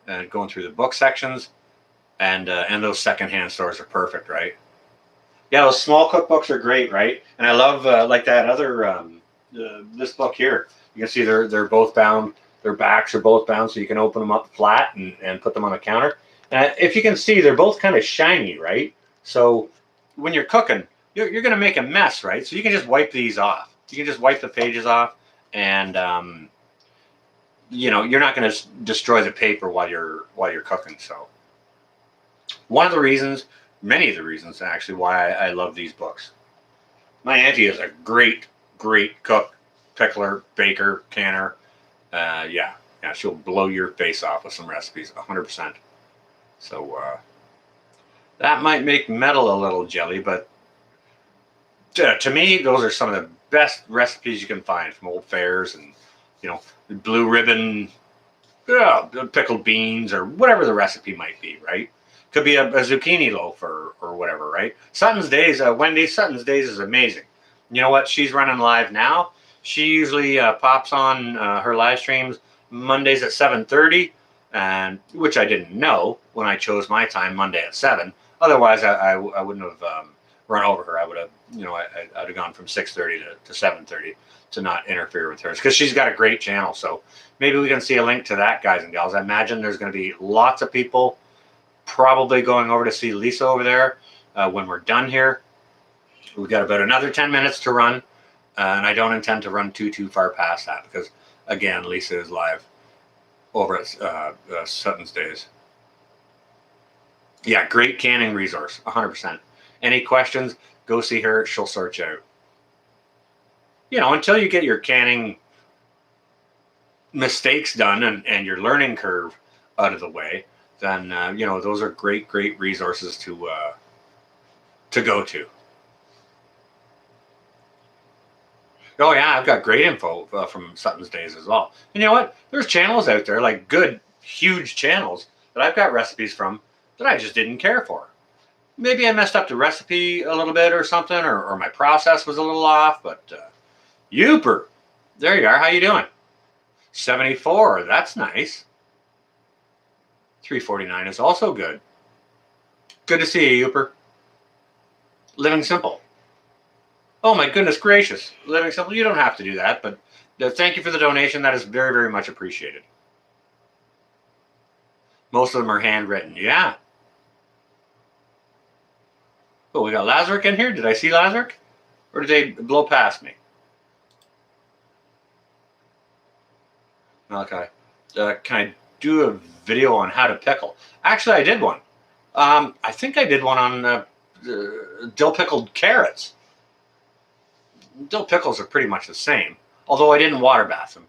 and going through the book sections, and those secondhand stores are perfect, right? Yeah, those small cookbooks are great, right? And I love like that other this book here. You can see they're both bound. Their backs are both bound, so you can open them up flat and put them on the counter. And if you can see, they're both kind of shiny, right? So when you're cooking, you're going to make a mess, right? So you can just wipe these off. You can just wipe the pages off, and you're not going to destroy the paper while you're cooking. So one of the reasons, many of the reasons actually, why I love these books. My auntie is a great cook, pickler, baker, canner. Yeah, she'll blow your face off with some recipes, 100%. So that might make Metal a little jelly, but to me, those are some of the best recipes you can find from old fairs, and blue ribbon, pickled beans, or whatever the recipe might be, right? Could be a zucchini loaf or whatever, right? Sutton's Days, Wendy Sutton's Days is amazing. You know what? She's running live now. She usually pops on her live streams Mondays at 7:30, and which I didn't know when I chose my time, Monday at 7. Otherwise, I wouldn't have run over her. I would have, I'd have gone from 6:30 to 7:30 to not interfere with hers, because she's got a great channel. So maybe we can see a link to that, guys and gals. I imagine there's going to be lots of people probably going over to see Lisa over there when we're done here. We've got about another 10 minutes to run, and I don't intend to run too far past that, because again, Lisa is live over at Sutton's Days. Yeah, great canning resource, 100%. Any questions, go see her. She'll sort you out. Until you get your canning mistakes done and your learning curve out of the way, then those are great resources to go to. Oh yeah, I've got great info from Sutton's Days as well. And you know what? There's channels out there, like good, huge channels, that I've got recipes from that I just didn't care for. Maybe I messed up the recipe a little bit or something, or my process was a little off, but Youper, there you are. How you doing? 74, that's nice. 349 is also good. Good to see you, Youper. Living Simple. Oh my goodness gracious. Living Simple, you don't have to do that, but thank you for the donation. That is very, very much appreciated. Most of them are handwritten. Yeah. Oh, we got Lazarick in here. Did I see Lazarick? Or did they blow past me? Okay. Can I do a video on how to pickle? Actually, I did one. I think I did one on dill pickled carrots. Dill pickles are pretty much the same, although I didn't water bath them.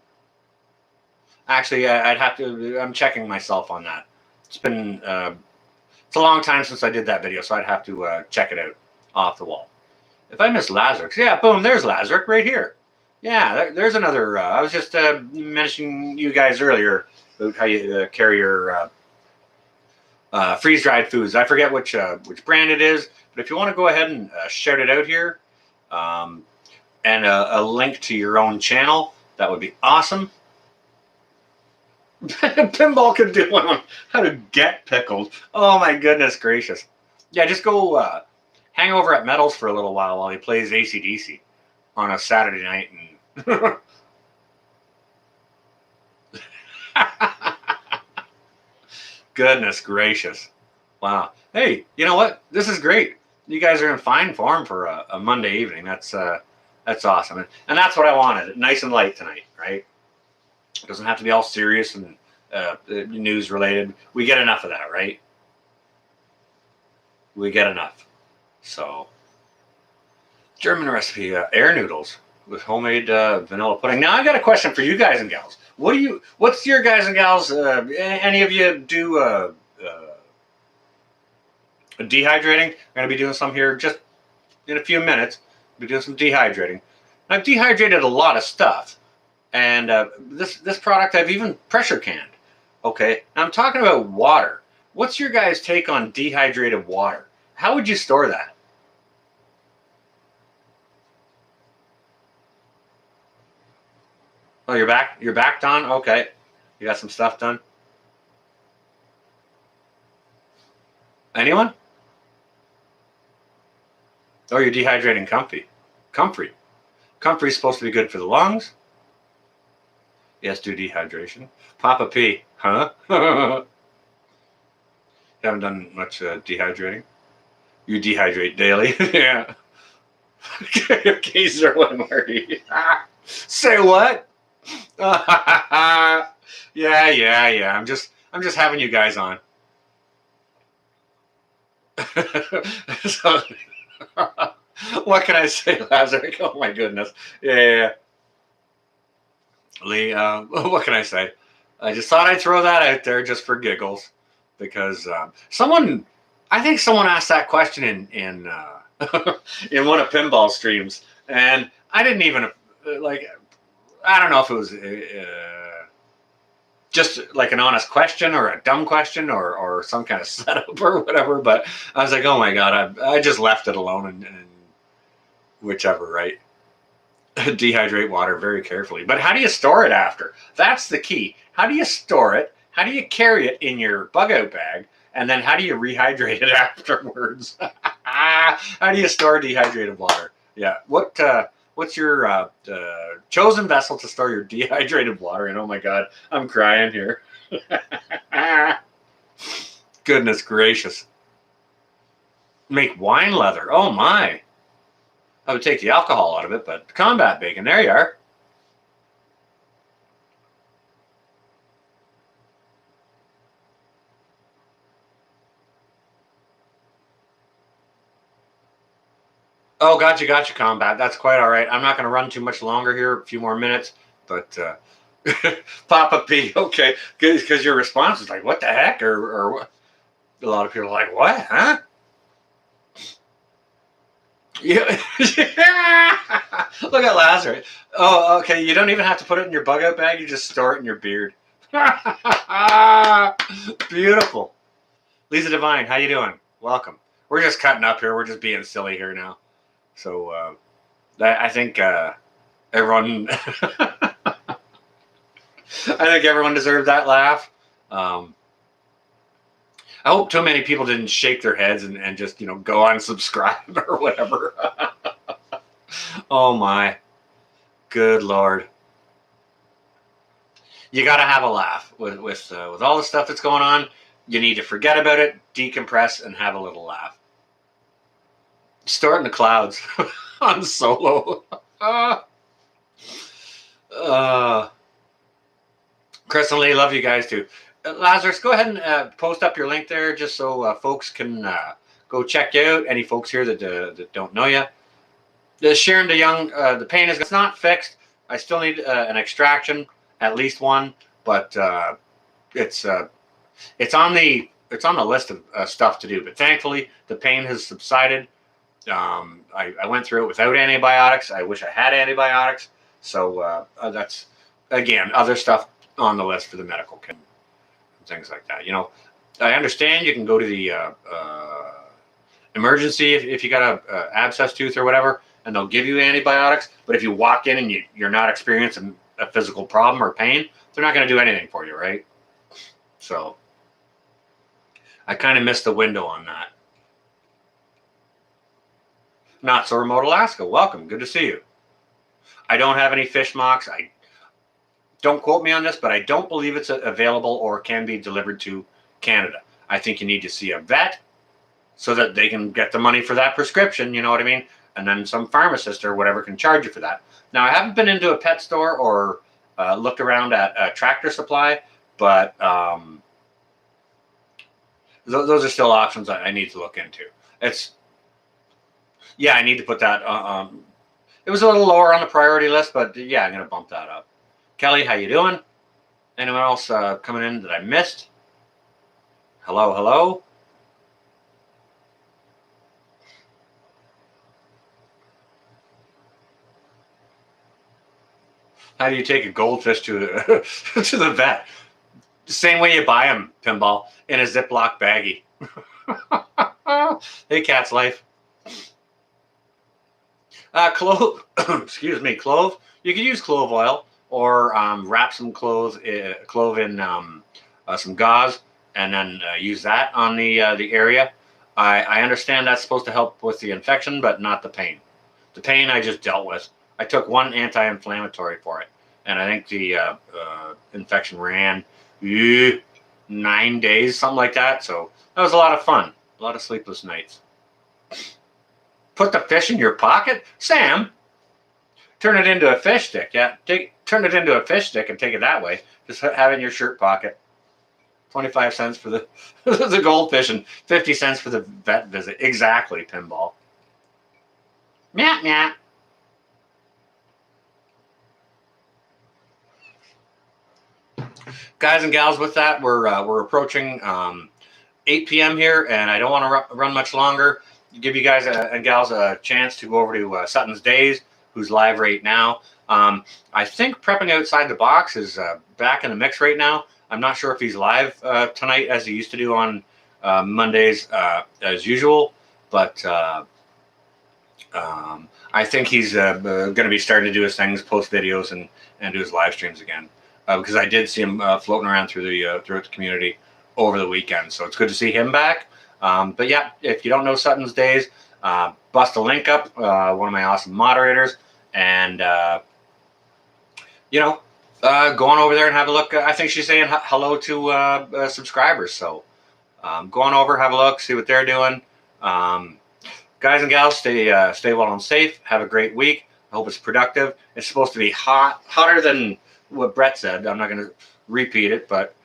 Actually, I'd have to. I'm checking myself on that. It's been it's a long time since I did that video, so I'd have to check it out off the wall. If I miss Lazarick, yeah, boom, there's Lazarick right here. Yeah, there's another. I was just mentioning you guys earlier about how you carry your freeze-dried foods. I forget which brand it is, but if you want to go ahead and shout it out here, and a link to your own channel, that would be awesome. Pinball could do one on how to get pickled. Oh my goodness gracious. Yeah, just go hang over at Metals for a little while he plays AC/DC on a Saturday night. And goodness gracious. Wow. Hey, you know what? This is great. You guys are in fine form for a Monday evening. That's awesome. And that's what I wanted. Nice and light tonight, right? It doesn't have to be all serious and news related. We get enough of that, right? We get enough. So, German recipe, air noodles with homemade vanilla pudding. Now, I got a question for you guys and gals. What's your guys and gals? Any of you do dehydrating? I'm going to be doing some here just in a few minutes. I'll be doing some dehydrating. I've dehydrated a lot of stuff, and this product I've even pressure canned. Okay, now I'm talking about water. What's your guys' take on dehydrated water? How would you store that? Oh, you're back? You're back, Don? Okay. You got some stuff done? Anyone? Oh, you're dehydrating comfy. Comfrey. Comfrey's supposed to be good for the lungs. Yes, do dehydration. Papa P. Huh? You haven't done much dehydrating? You dehydrate daily? Yeah. Okay, Zerwin Marty. Say what? Yeah. I'm just having you guys on. So, what can I say, Lazarick? Oh my goodness. Yeah. Lee, what can I say? I just thought I'd throw that out there just for giggles, because I think someone asked that question in in one of Pinball streams, and I didn't even I don't know if it was just like an honest question or a dumb question or some kind of setup or whatever, but I was like, oh my god, I just left it alone and whichever, right? Dehydrate water very carefully. But how do you store it after? That's the key. How do you store it? How do you carry it in your bug out bag? And then how do you rehydrate it afterwards? How do you store dehydrated water? Yeah. What's your chosen vessel to store your dehydrated water in? Oh my god, I'm crying here. Goodness gracious. Make wine leather. Oh my. I would take the alcohol out of it, but combat bacon. There you are. Oh, gotcha, combat. That's quite all right. I'm not going to run too much longer here, a few more minutes, but Papa P, okay, because your response is like, what the heck? Or what? A lot of people are like, what, huh? Yeah. Look at Lazarus. Oh, okay, you don't even have to put it in your bug out bag, you just store it in your beard. Beautiful. Lisa Divine, how you doing? Welcome. We're just cutting up here. We're just being silly here now. So I think everyone, I think everyone deserved that laugh. I hope too many people didn't shake their heads and just go unsubscribe or whatever. Oh my, good Lord. You got to have a laugh with all the stuff that's going on. You need to forget about it, decompress, and have a little laugh. Start in the clouds on Solo. uh, Chris and Lee, love you guys too. Lazarus, go ahead and post up your link there just so folks can go check you out. Any folks here that don't know you. Sharon DeYoung, the pain is not fixed. I still need an extraction, at least one, but it's on the list of stuff to do. But thankfully, the pain has subsided. I went through it without antibiotics. I wish I had antibiotics. So that's, again, other stuff on the list for the medical kit, things like that. You know, I understand you can go to the emergency if you got a abscess tooth or whatever, and they'll give you antibiotics. But if you walk in and you're not experiencing a physical problem or pain, they're not going to do anything for you, right? So I kind of missed the window on that. Not so remote Alaska. Welcome. Good to see you. I don't have any fish mocks. Don't quote me on this, but I don't believe it's available or can be delivered to Canada. I think you need to see a vet so that they can get the money for that prescription, you know what I mean? And then some pharmacist or whatever can charge you for that. Now, I haven't been into a pet store or looked around at Tractor Supply, but those are still options I need to look into. I need to put that. It was a little lower on the priority list, but yeah, I'm going to bump that up. Kelly, how you doing? Anyone else coming in that I missed? Hello, hello. How do you take a goldfish to the vet? The same way you buy them, Pinball, in a Ziploc baggie. Hey, Cat's Life. Clove, excuse me, clove. You could use clove oil or wrap some clove in some gauze and then use that on the area. I understand that's supposed to help with the infection, but not the pain. The pain I just dealt with. I took one anti-inflammatory for it, and I think the infection ran 9 days, something like that. So that was a lot of fun, a lot of sleepless nights. Put the fish in your pocket, Sam. Turn it into a fish stick. Yeah, turn it into a fish stick and take it that way. Just have it in your shirt pocket. 25 cents for the the goldfish and 50 cents for the vet visit. Exactly, Pinball. Meow meow. Guys and gals, with that, we're approaching 8 p.m. here, and I don't want to run much longer. Give you guys and gals a chance to go over to Sutton's Days, who's live right now. I think Prepping Outside the Box is back in the mix right now. I'm not sure if he's live tonight as he used to do on Mondays as usual, but I think he's going to be starting to do his things, post videos, and do his live streams again. Because I did see him floating around throughout the community over the weekend. So it's good to see him back. But yeah, if you don't know Sutton's Days, bust a link up, one of my awesome moderators, and go on over there and have a look. I think she's saying hello to subscribers. So go on over, have a look, see what they're doing. Guys and gals, stay well and safe. Have a great week. I hope it's productive. It's supposed to be hotter than what Brett said. I'm not going to repeat it, but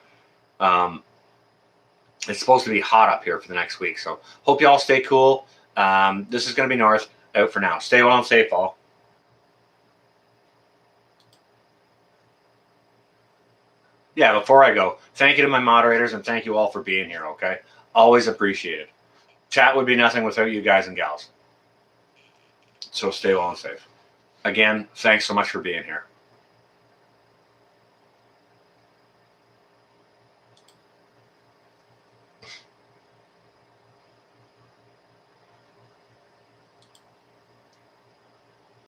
it's supposed to be hot up here for the next week. So hope you all stay cool. This is going to be North out for now. Stay well and safe, all. Yeah, before I go, thank you to my moderators and thank you all for being here, okay? Always appreciated. Chat would be nothing without you guys and gals. So stay well and safe. Again, thanks so much for being here.